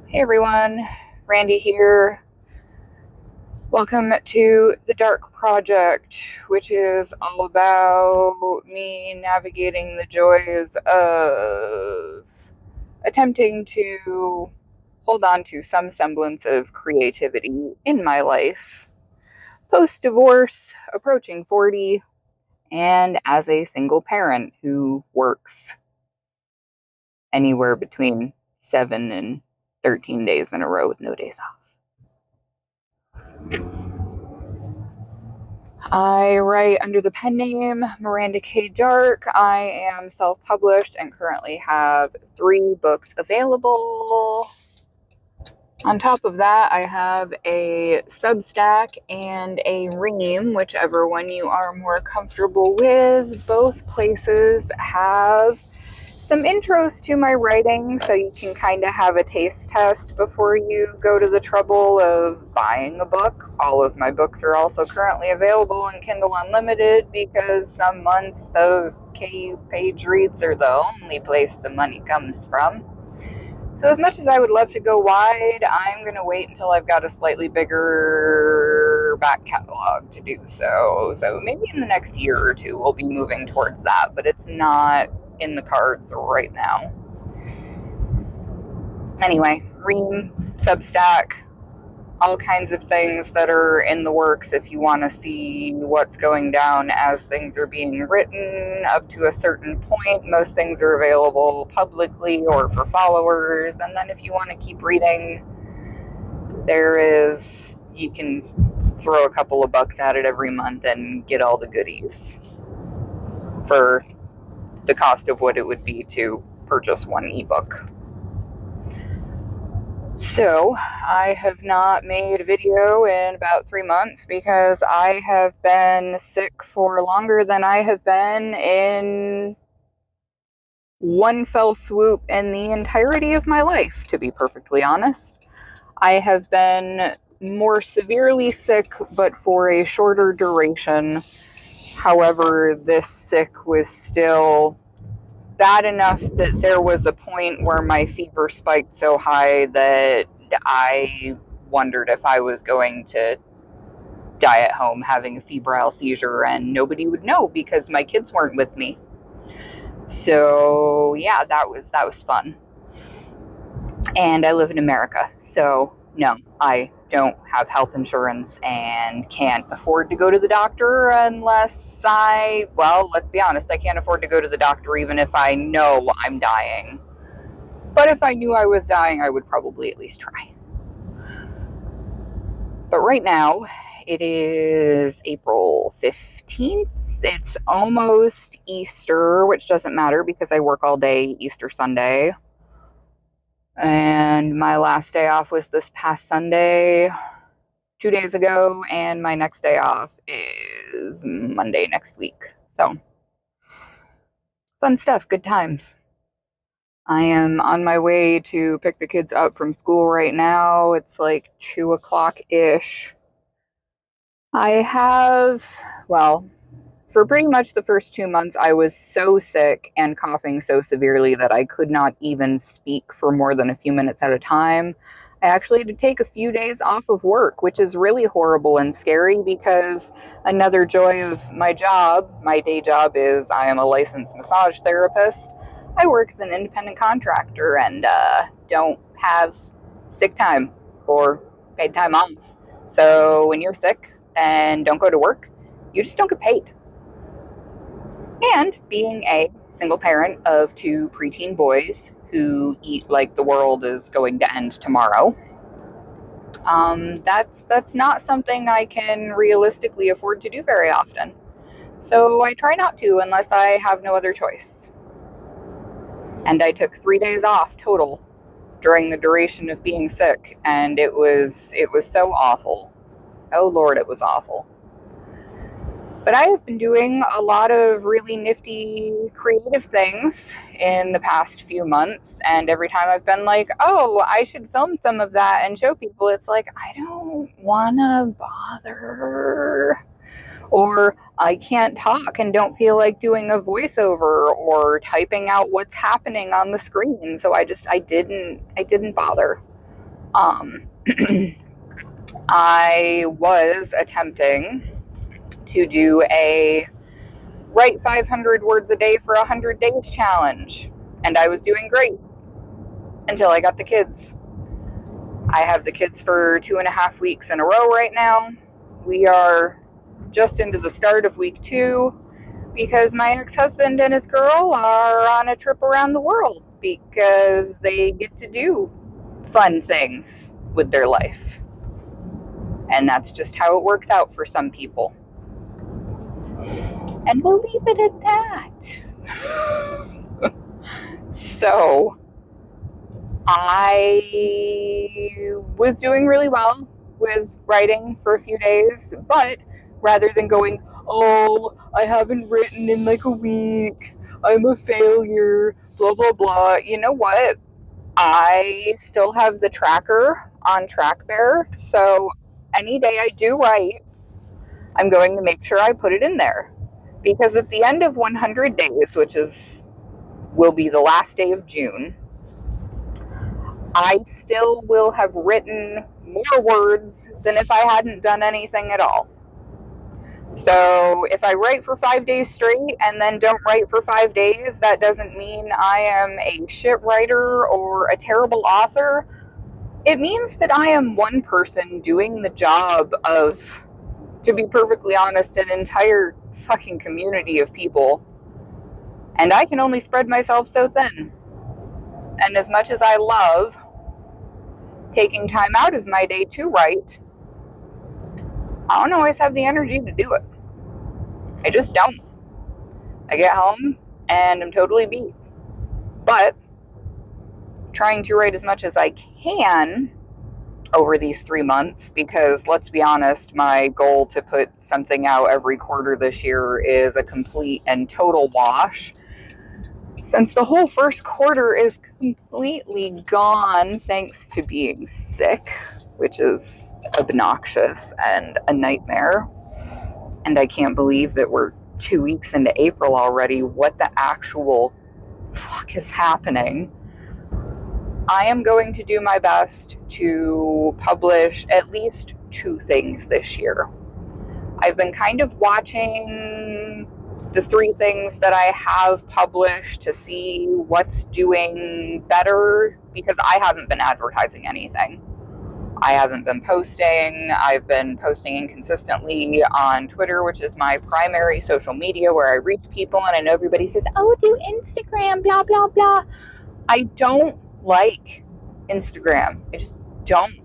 Hey everyone, Randy here. Welcome to the Darq Project, which is all about me navigating the joys of attempting to hold on to some semblance of creativity in my life, post divorce, approaching 40, and as a single parent who works anywhere between 7 and 13 days in a row with no days off. I write under the pen name Miranda K. Darq. I am self published and currently have 3 books available. On top of that, I have a Substack and a Ream, whichever one you are more comfortable with. Both places have some intros to my writing, so you can kind of have a taste test before you go to the trouble of buying a book. All of my books are also currently available in Kindle Unlimited because some months those KU page reads are the only place the money comes from. So as much as I would love to go wide, I'm going to wait until I've got a slightly bigger back catalog to do so. So maybe in the next year or two we'll be moving towards that, but it's not in the cards right now. Anyway, Ream, Substack, all kinds of things that are in the works if you want to see what's going down as things are being written up to a certain point. Most things are available publicly or for followers, and then if you want to keep reading, you can throw a couple of bucks at it every month and get all the goodies for the cost of what it would be to purchase one ebook. So, I have not made a video in about 3 months because I have been sick for longer than I have been in one fell swoop in the entirety of my life, to be perfectly honest. I have been more severely sick, but for a shorter duration. However, this sick was still bad enough that there was a point where my fever spiked so high that I wondered if I was going to die at home having a febrile seizure, and nobody would know because my kids weren't with me. So yeah, that was fun. And I live in America, so no, I don't have health insurance and can't afford to go to the doctor unless let's be honest, I can't afford to go to the doctor even if I know I'm dying. But if I knew I was dying, I would probably at least try. But right now, it is April 15th. It's almost Easter, which doesn't matter because I work all day Easter Sunday. And my last day off was this past Sunday, 2 days ago, and my next day off is Monday next week. So, fun stuff, good times. I am on my way to pick the kids up from school right now. It's like 2 o'clock ish. For pretty much the first 2 months, I was so sick and coughing so severely that I could not even speak for more than a few minutes at a time. I actually had to take a few days off of work, which is really horrible and scary because another joy of my job, my day job, is I am a licensed massage therapist. I work as an independent contractor and don't have sick time or paid time off. So when you're sick and don't go to work, you just don't get paid. And being a single parent of 2 preteen boys who eat like the world is going to end tomorrow, that's not something I can realistically afford to do very often. So I try not to unless I have no other choice. And I took 3 days off total during the duration of being sick, and it was so awful. Oh Lord, it was awful. But I have been doing a lot of really nifty creative things in the past few months, and every time I've been like, oh, I should film some of that and show people, it's like, I don't want to bother. Or I can't talk and don't feel like doing a voiceover or typing out what's happening on the screen. So I didn't bother. Um, I was attempting to do a write 500 words a day for 100 days challenge, and I was doing great until I got the kids. I have the kids for 2.5 weeks in a row right now. We are just into the start of week 2 because my ex-husband and his girl are on a trip around the world because they get to do fun things with their life. And that's just how it works out for some people. And we'll leave it at that. So, I was doing really well with writing for a few days, but rather than going, oh, I haven't written in like a week, I'm a failure, blah, blah, blah, you know what? I still have the tracker on TrackBear, so any day I do write, I'm going to make sure I put it in there. Because at the end of 100 days, which will be the last day of June, I still will have written more words than if I hadn't done anything at all. So if I write for 5 days straight and then don't write for 5 days, that doesn't mean I am a shit writer or a terrible author. It means that I am one person doing the job of, to be perfectly honest, an entire fucking community of people. And I can only spread myself so thin. And as much as I love taking time out of my day to write, I don't always have the energy to do it. I just don't. I get home and I'm totally beat. But trying to write as much as I can over these 3 months, because let's be honest, my goal to put something out every quarter this year is a complete and total wash. Since the whole first quarter is completely gone thanks to being sick, which is obnoxious and a nightmare. And I can't believe that we're 2 weeks into April already. What the actual fuck is happening? I am going to do my best to publish at least 2 things this year. I've been kind of watching the 3 things that I have published to see what's doing better, because I haven't been advertising anything. I haven't been posting. I've been posting inconsistently on Twitter, which is my primary social media where I reach people, and I know everybody says, oh, do Instagram, blah, blah, blah. I don't like Instagram. I just don't.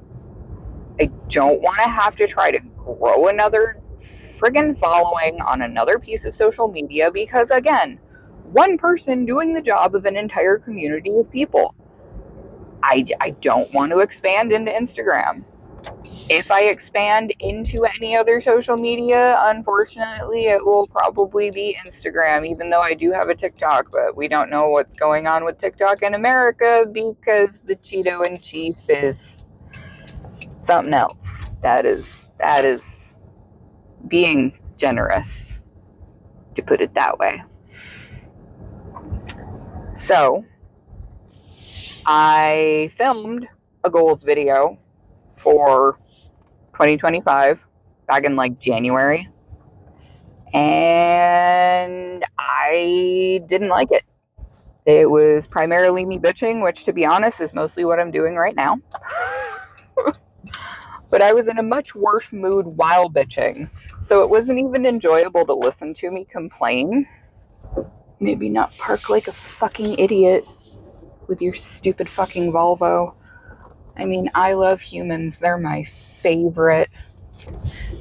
I don't want to have to try to grow another friggin' following on another piece of social media because, again, one person doing the job of an entire community of people. I don't want to expand into Instagram. If I expand into any other social media, unfortunately, it will probably be Instagram, even though I do have a TikTok, but we don't know what's going on with TikTok in America because the Cheeto in chief is something else. That is being generous, to put it that way. So, I filmed a goals video for 2025 back in like January, and I didn't like it. It was primarily me bitching, which, to be honest, is mostly what I'm doing right now. But I was in a much worse mood while bitching, so it wasn't even enjoyable to listen to me complain. Maybe not park like a fucking idiot with your stupid fucking Volvo. I mean, I love humans. They're my favorite.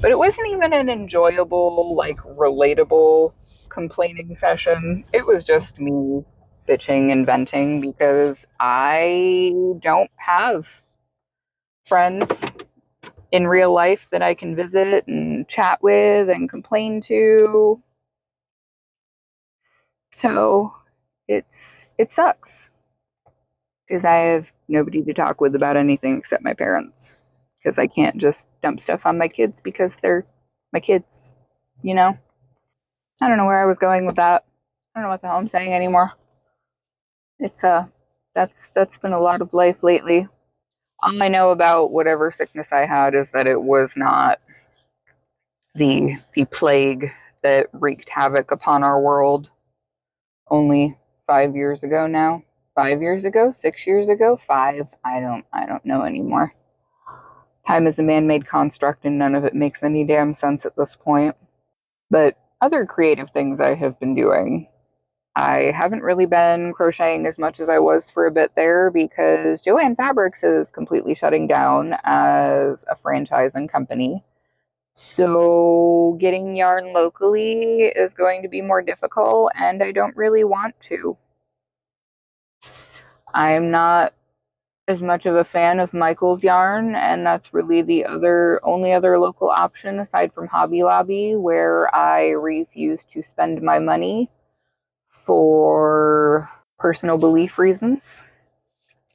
But it wasn't even an enjoyable, like, relatable complaining session. It was just me bitching and venting because I don't have friends in real life that I can visit and chat with and complain to. So it sucks because I have nobody to talk with about anything except my parents, because I can't just dump stuff on my kids because they're my kids, you know? I don't know where I was going with that. I don't know what the hell I'm saying anymore. It's that's been a lot of life lately. All I know about whatever sickness I had is that it was not the plague that wreaked havoc upon our world only 5 years ago now. 5 years ago, 6 years ago, five. I don't know anymore. Time is a man-made construct and none of it makes any damn sense at this point. But other creative things I have been doing. I haven't really been crocheting as much as I was for a bit there because Joann Fabrics is completely shutting down as a franchise and company. So getting yarn locally is going to be more difficult, and I don't really want to. I'm not as much of a fan of Michael's yarn, and that's really the only other local option aside from Hobby Lobby, where I refuse to spend my money for personal belief reasons.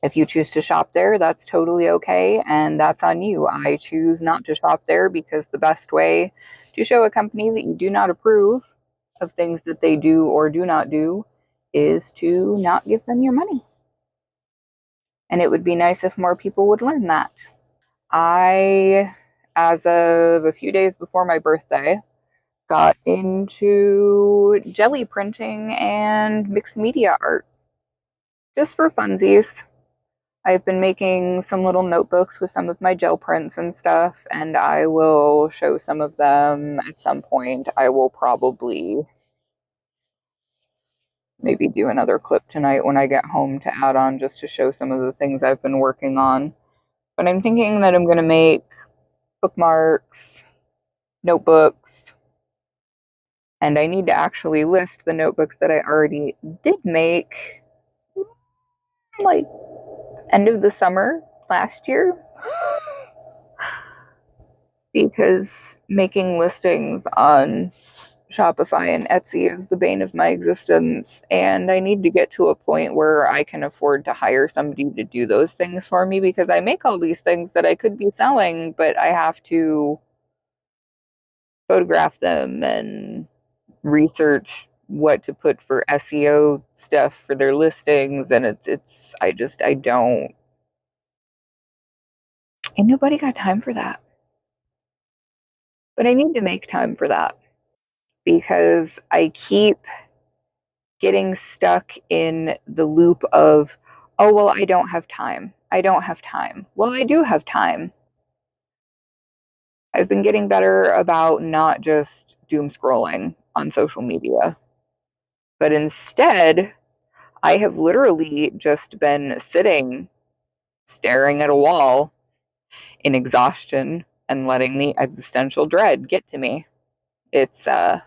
If you choose to shop there, that's totally okay, and that's on you. I choose not to shop there because the best way to show a company that you do not approve of things that they do or do not do is to not give them your money. And it would be nice if more people would learn that. I, as of a few days before my birthday, got into jelly printing and mixed media art just for funsies. I've been making some little notebooks with some of my gel prints and stuff, and I will show some of them at some point. I will probably maybe do another clip tonight when I get home to add on just to show some of the things I've been working on. But I'm thinking that I'm going to make bookmarks, notebooks, and I need to actually list the notebooks that I already did make like end of the summer last year because making listings on Shopify and Etsy is the bane of my existence, and I need to get to a point where I can afford to hire somebody to do those things for me because I make all these things that I could be selling, but I have to photograph them and research what to put for SEO stuff for their listings, and I don't, and nobody got time for that. But I need to make time for that because I keep getting stuck in the loop of, oh, well, I don't have time. I don't have time. Well, I do have time. I've been getting better about not just doom scrolling on social media, but instead, I have literally just been sitting, staring at a wall in exhaustion and letting the existential dread get to me. It's uh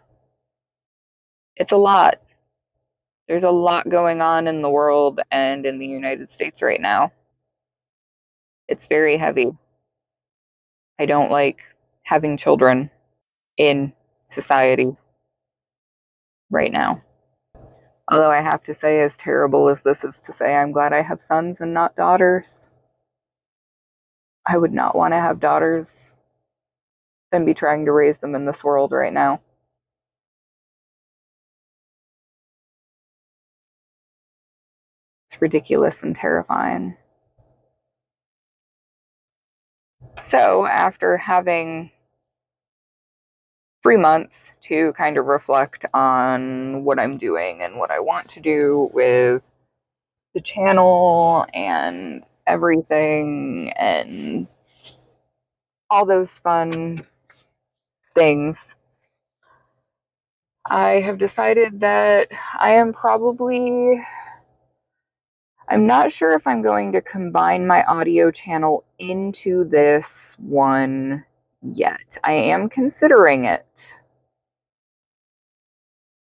it's a lot. There's a lot going on in the world and in the United States right now. It's very heavy. I don't like having children in society right now. Although I have to say, as terrible as this is to say, I'm glad I have sons and not daughters. I would not want to have daughters and be trying to raise them in this world right now. It's ridiculous and terrifying. So, after having 3 months to kind of reflect on what I'm doing and what I want to do with the channel and everything and all those fun things, I have decided that I'm not sure if I'm going to combine my audio channel into this one yet. I am considering it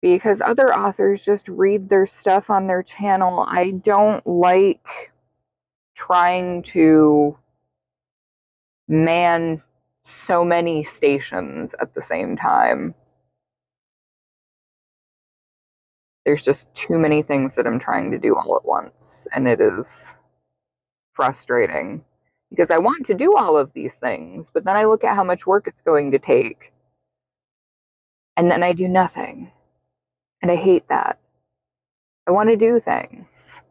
because other authors just read their stuff on their channel. I don't like trying to man so many stations at the same time. There's just too many things that I'm trying to do all at once, and it is frustrating because I want to do all of these things, but then I look at how much work it's going to take, and then I do nothing. And I hate that. I want to do things.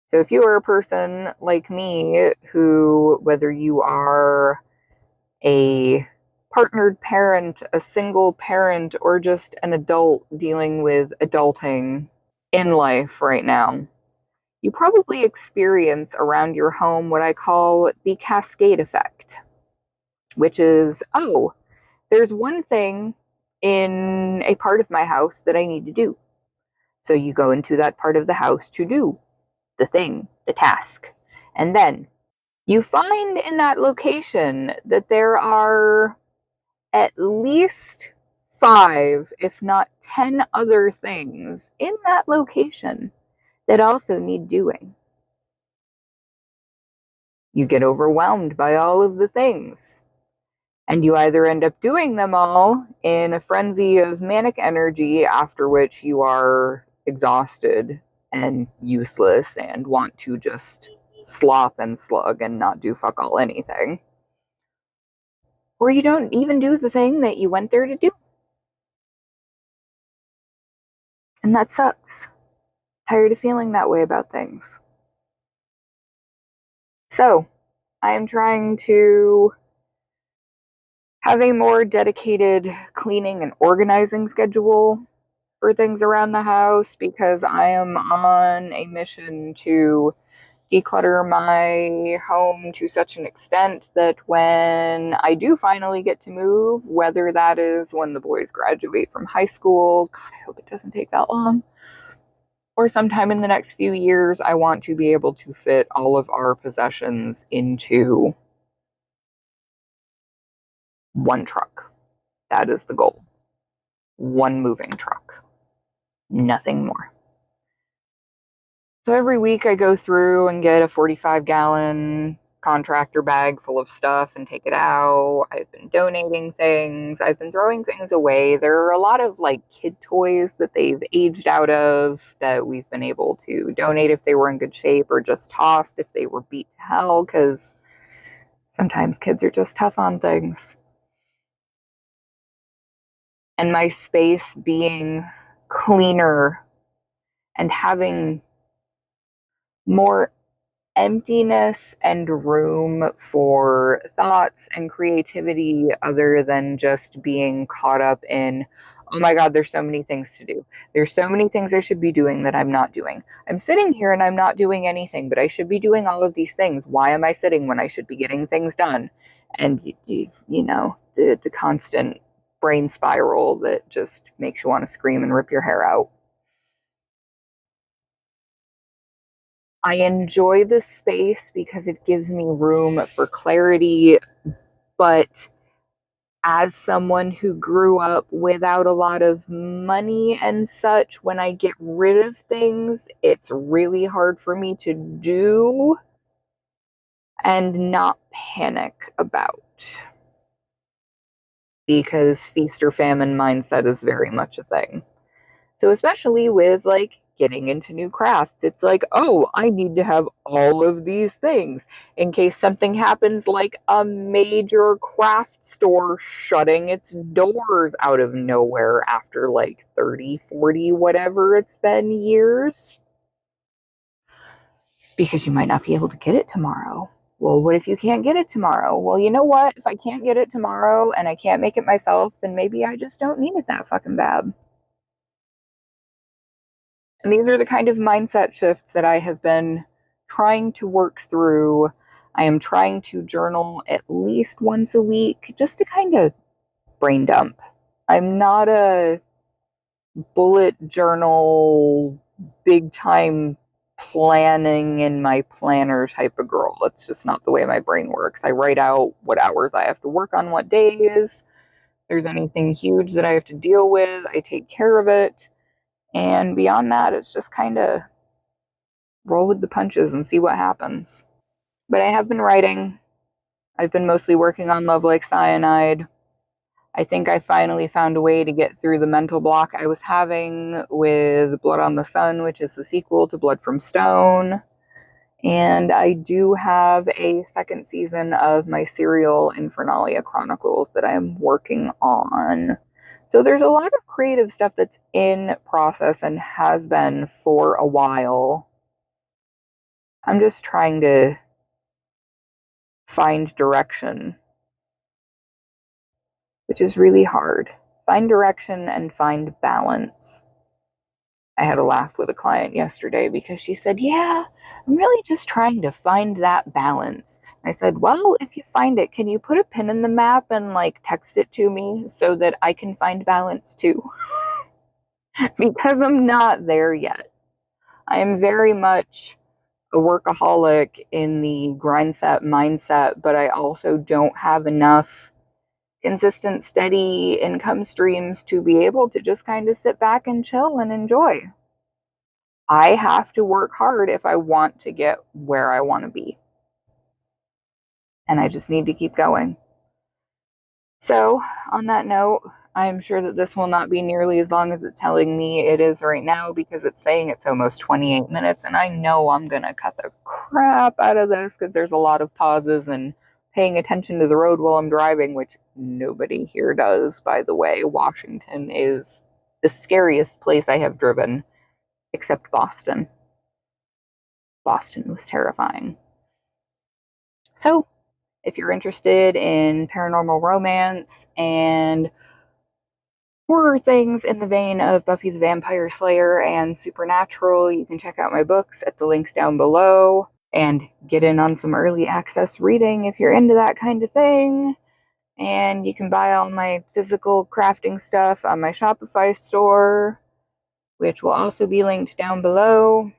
So if you are a person like me who, whether you are a partnered parent, a single parent, or just an adult dealing with adulting in life right now, you probably experience around your home what I call the cascade effect, which is, oh, there's one thing in a part of my house that I need to do. So you go into that part of the house to do the thing, the task. And then you find in that location that there are at least five, if not 10 other things in that location that also need doing. You get overwhelmed by all of the things, and you either end up doing them all in a frenzy of manic energy, after which you are exhausted and useless and want to just sloth and slug and not do fuck all anything. Or you don't even do the thing that you went there to do. And that sucks. Tired of feeling that way about things. So, I am trying to have a more dedicated cleaning and organizing schedule for things around the house because I am on a mission to declutter my home to such an extent that when I do finally get to move, whether that is when the boys graduate from high school, God, I hope it doesn't take that long, or sometime in the next few years, I want to be able to fit all of our possessions into one truck. That is the goal. One moving truck. Nothing more. So every week I go through and get a 45-gallon contractor bag full of stuff and take it out. I've been donating things. I've been throwing things away. There are a lot of like kid toys that they've aged out of that we've been able to donate if they were in good shape, or just tossed if they were beat to hell, because sometimes kids are just tough on things. And my space being cleaner and having more emptiness and room for thoughts and creativity other than just being caught up in, oh my God, there's so many things to do. There's so many things I should be doing that I'm not doing. I'm sitting here and I'm not doing anything, but I should be doing all of these things. Why am I sitting when I should be getting things done? And, you know, the constant brain spiral that just makes you want to scream and rip your hair out. I enjoy the space because it gives me room for clarity, but as someone who grew up without a lot of money and such, when I get rid of things, it's really hard for me to do and not panic about, because feast or famine mindset is very much a thing. So especially with like getting into new crafts, it's like, oh, I need to have all of these things in case something happens, like a major craft store shutting its doors out of nowhere after like 30, 40, whatever it's been years, because you might not be able to get it tomorrow. Well, what if you can't get it tomorrow? Well, you know what? If I can't get it tomorrow and I can't make it myself, then maybe I just don't need it that fucking bad. And these are the kind of mindset shifts that I have been trying to work through. I am trying to journal at least once a week just to kind of brain dump. I'm not a bullet journal, big time planning in my planner type of girl. It's just not the way my brain works. I write out what hours I have to work on what days. If there's anything huge that I have to deal with, I take care of it. And beyond that, it's just kind of roll with the punches and see what happens. But I have been writing. I've been mostly working on Love Like Cyanide. I think I finally found a way to get through the mental block I was having with Blood on the Sun, which is the sequel to Blood from Stone. And I do have a second season of my serial Infernalia Chronicles that I am working on. So there's a lot of creative stuff that's in process and has been for a while. I'm just trying to find direction, which is really hard. Find direction and find balance. I had a laugh with a client yesterday because she said, "Yeah, I'm really just trying to find that balance." I said, "Well, if you find it, can you put a pin in the map and like text it to me so that I can find balance too?" Because I'm not there yet. I am very much a workaholic in the grind set mindset, but I also don't have enough consistent, steady income streams to be able to just kind of sit back and chill and enjoy. I have to work hard if I want to get where I want to be. And I just need to keep going. So, on that note, I'm sure that this will not be nearly as long as it's telling me it is right now because it's saying it's almost 28 minutes. And I know I'm going to cut the crap out of this because there's a lot of pauses and paying attention to the road while I'm driving, which nobody here does, by the way. Washington is the scariest place I have driven, except Boston. Boston was terrifying. So, if you're interested in paranormal romance and horror things in the vein of Buffy the Vampire Slayer and Supernatural, you can check out my books at the links down below and get in on some early access reading if you're into that kind of thing. And you can buy all my physical crafting stuff on my Shopify store, which will also be linked down below.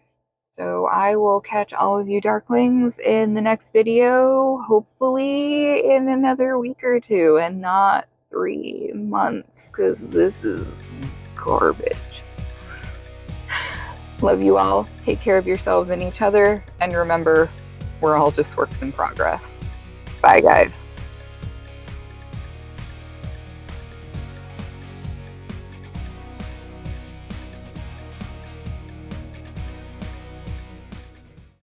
So I will catch all of you Darklings in the next video, hopefully in another week or two, and not 3 months, because this is garbage. Love you all. Take care of yourselves and each other, and remember, we're all just works in progress. Bye, guys.